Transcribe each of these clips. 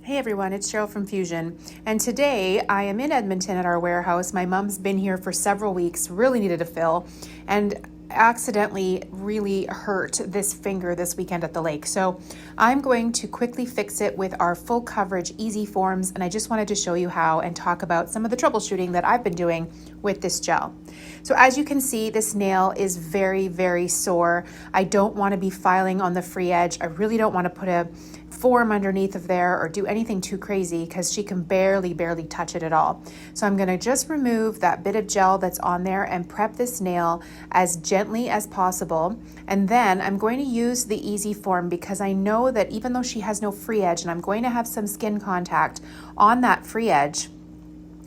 Hey everyone, it's Cheryl from Fusion, and today I am in Edmonton at our warehouse. My mom's been here for several weeks, really needed a fill, and accidentally really hurt this finger this weekend at the lake. So I'm going to quickly fix it with our full coverage easy forms, and I just wanted to show you how and talk about some of the troubleshooting that I've been doing with this gel. So as you can see, this nail is very, very sore. I don't want to be filing on the free edge. I really don't want to put a form underneath of there or do anything too crazy because she can barely touch it at all. So I'm going to just remove that bit of gel that's on there and prep this nail as gently as possible. And then I'm going to use the easy form because I know that even though she has no free edge and I'm going to have some skin contact on that free edge,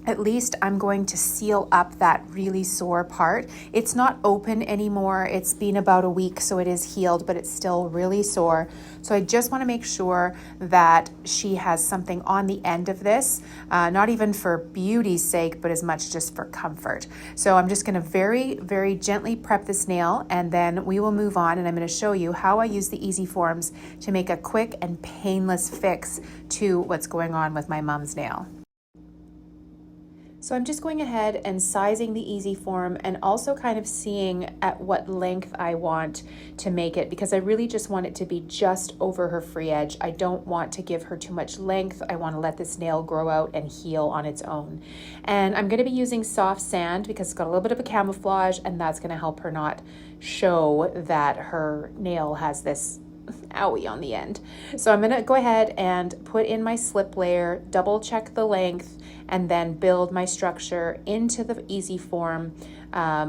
at least I'm going to seal up that really sore part. It's not open anymore. It's been about a week, so it is healed, but it's still really sore. So I just want to make sure that she has something on the end of this, not even for beauty's sake, but as much just for comfort. So I'm just going to very gently prep this nail, and then we will move on, and I'm going to show you how I use the easy forms to make a quick and painless fix to what's going on with my mom's nail. So I'm just going ahead and sizing the easy form and also kind of seeing at what length I want to make it, because I really just want it to be just over her free edge. I don't want to give her too much length. I want to let this nail grow out and heal on its own. And I'm going to be using soft sand because it's got a little bit of a camouflage, and that's going to help her not show that her nail has this owie on the end. So I'm going to go ahead and put in my slip layer, double check the length, and then build my structure into the easy form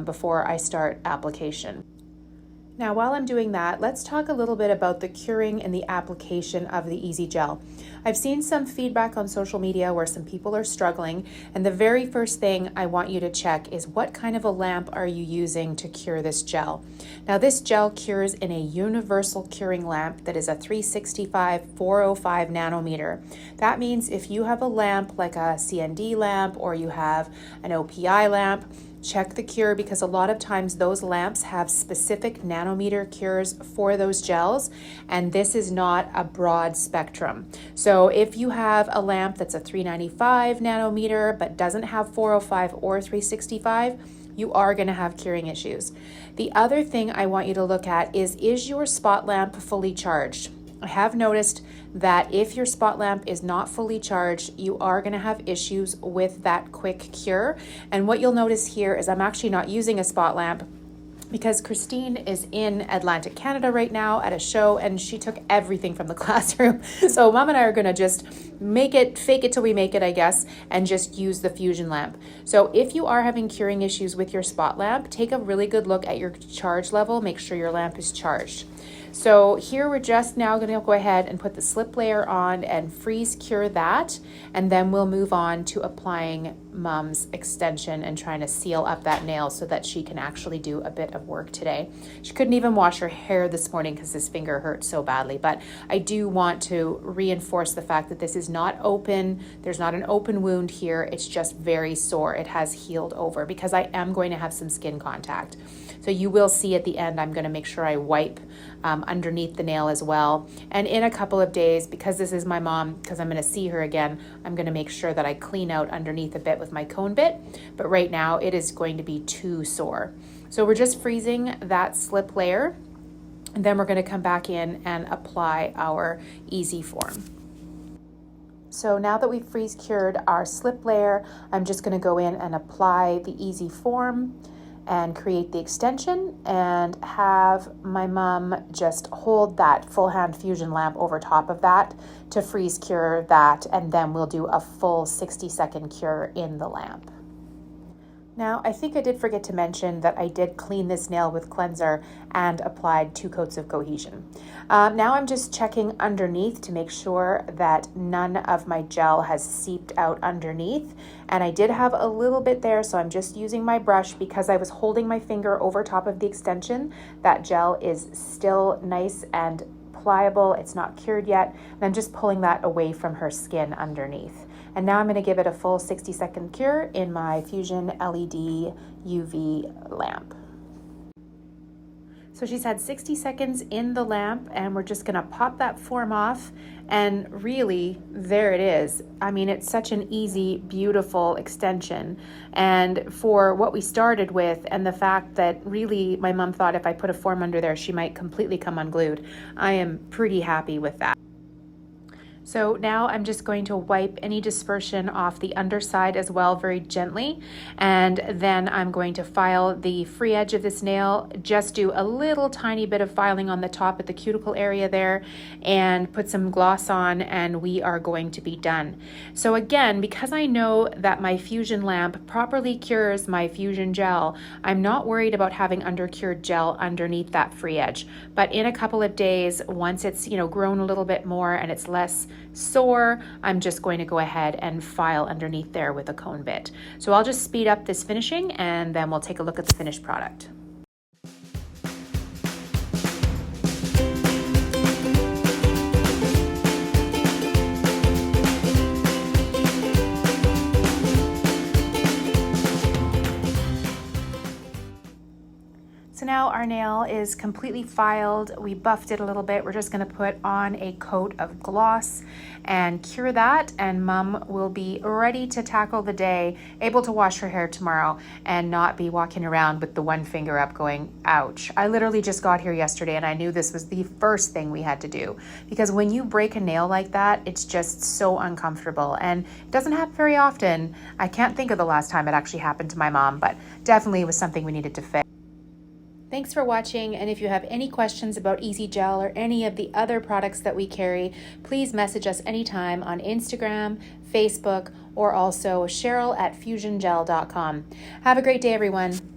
before I start application. Now, while I'm doing that, let's talk a little bit about the curing and the application of the Easy Gel. I've seen some feedback on social media where some people are struggling, and the very first thing I want you to check is what kind of a lamp are you using to cure this gel. Now, this gel cures in a universal curing lamp that is a 365 405 nanometer. That means if you have a lamp like a CND lamp or you have an OPI lamp, check the cure, because a lot of times those lamps have specific nanometer cures for those gels, and this is not a broad spectrum. So if you have a lamp that's a 395 nanometer but doesn't have 405 or 365, you are going to have curing issues. The other thing I want you to look at is your spot lamp fully charged? I have noticed that if your spot lamp is not fully charged, you are going to have issues with that quick cure. And what you'll notice here is I'm actually not using a spot lamp because Christine is in Atlantic, Canada right now at a show, and she took everything from the classroom. So Mom and I are going to just fake it till we make it, I guess, and just use the Fusion lamp. So if you are having curing issues with your spot lamp, take a really good look at your charge level. Make sure your lamp is charged. So here we're just now going to go ahead and put the slip layer on and freeze cure that, and then we'll move on to applying Mom's extension and trying to seal up that nail so that she can actually do a bit of work today. She couldn't even wash her hair this morning because this finger hurt so badly, but I do want to reinforce the fact that this is not open. There's not an open wound here. It's just very sore. It has healed over because I am going to have some skin contact. So you will see at the end, I'm going to make sure I wipe underneath the nail as well. And in a couple of days, because this is my mom, because I'm going to see her again, I'm going to make sure that I clean out underneath a bit with my cone bit. But right now it is going to be too sore. So we're just freezing that slip layer, and then we're going to come back in and apply our easy form. So now that we've freeze cured our slip layer, I'm just going to go in and apply the easy form and create the extension and have my mom just hold that full hand Fusion lamp over top of that to freeze cure that, and then we'll do a full 60-second cure in the lamp. Now, I think I did forget to mention that I did clean this nail with cleanser and applied 2 coats of cohesion. Now I'm just checking underneath to make sure that none of my gel has seeped out underneath. And I did have a little bit there, so I'm just using my brush because I was holding my finger over top of the extension. That gel is still nice and pliable. It's not cured yet. And I'm just pulling that away from her skin underneath. And now I'm going to give it a full 60-second cure in my Fusion LED UV lamp. So she's had 60 seconds in the lamp, and we're just gonna pop that form off, and really, there it is. I mean, it's such an easy, beautiful extension. And for what we started with, and the fact that really my mom thought if I put a form under there, she might completely come unglued, I am pretty happy with that. So now I'm just going to wipe any dispersion off the underside as well, very gently. And then I'm going to file the free edge of this nail, just do a little tiny bit of filing on the top at the cuticle area there, and put some gloss on, and we are going to be done. So again, because I know that my Fusion lamp properly cures my Fusion gel, I'm not worried about having undercured gel underneath that free edge. But in a couple of days, once it's, grown a little bit more and it's less sore, I'm just going to go ahead and file underneath there with a cone bit. So I'll just speed up this finishing, and then we'll take a look at the finished product. So now our nail is completely filed. We buffed it a little bit. We're just gonna put on a coat of gloss and cure that, and Mom will be ready to tackle the day, able to wash her hair tomorrow and not be walking around with the one finger up going, ouch. I literally just got here yesterday and I knew this was the first thing we had to do, because when you break a nail like that, it's just so uncomfortable, and it doesn't happen very often. I can't think of the last time it actually happened to my mom, but definitely was something we needed to fix. Thanks for watching, and if you have any questions about Easy Gel or any of the other products that we carry, please message us anytime on Instagram, Facebook, or also Cheryl@fusiongel.com. Have a great day, everyone.